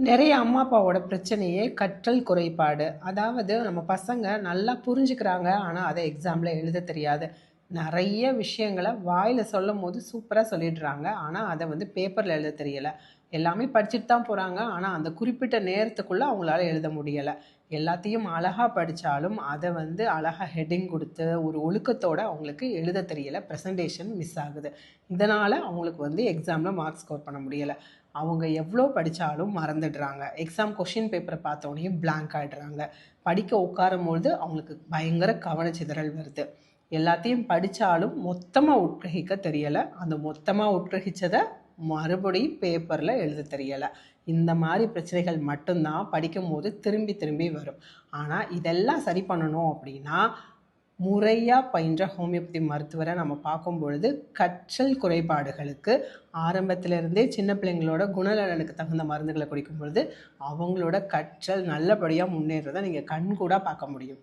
நிறைய அம்மா அப்பாவோட பிரச்சனையே கற்றல் குறைபாடு. அதாவது நம்ம பசங்க நல்லா புரிஞ்சுக்கிறாங்க, ஆனால் அதை எக்ஸாமில் எழுத தெரியாது. நிறைய விஷயங்களை வாயில் சொல்லும் போது சூப்பராக சொல்லிடுறாங்க, ஆனால் அதை பேப்பரில் எழுத தெரியலை. எல்லாமே படிச்சுட்டு தான் போகிறாங்க, ஆனால் அந்த குறிப்பிட்ட நேரத்துக்குள்ளே அவங்களால எழுத முடியலை. எல்லாத்தையும் அழகாக படித்தாலும் அதை அழகாக ஹெட்டிங் கொடுத்து ஒரு ஒழுக்கத்தோடு அவங்களுக்கு எழுத தெரியலை. ப்ரெசன்டேஷன் மிஸ் ஆகுது. இதனால் அவங்களுக்கு எக்ஸாமில் மார்க் ஸ்கோர் பண்ண முடியலை. அவங்க எவ்வளோ படித்தாலும் மறந்துடுறாங்க. எக்ஸாம் கொஷின் பேப்பரை பார்த்தோன்னே பிளாங்க் ஆகிடுறாங்க. படிக்க உட்காரும்பொழுது அவங்களுக்கு பயங்கர கவனச்சிதறல் வருது. எல்லாத்தையும் படித்தாலும் மொத்தமாக உட்கிரகிக்க தெரியலை. அந்த மொத்தமாக உட்கிரகிச்சதை மறுபடியும் பேப்பரில் எழுத தெரியலை. இந்த மாதிரி பிரச்சனைகள் மட்டும்தான் படிக்கும் போது திரும்பி திரும்பி வரும். ஆனால் இதெல்லாம் சரி பண்ணணும் அப்படின்னா முறையாக பயின்ற ஹோமியோபதி மருத்துவரை நம்ம பார்க்கும் பொழுது கற்றல் குறைபாடுகளுக்கு ஆரம்பத்திலிருந்தே சின்ன பிள்ளைங்களோட குணநலனுக்கு தகுந்த மருந்துகளை குடிக்கும் பொழுது அவங்களோட கற்றல் நல்லபடியாக முன்னேறதை நீங்கள் கண்கூடாக பார்க்க முடியும்.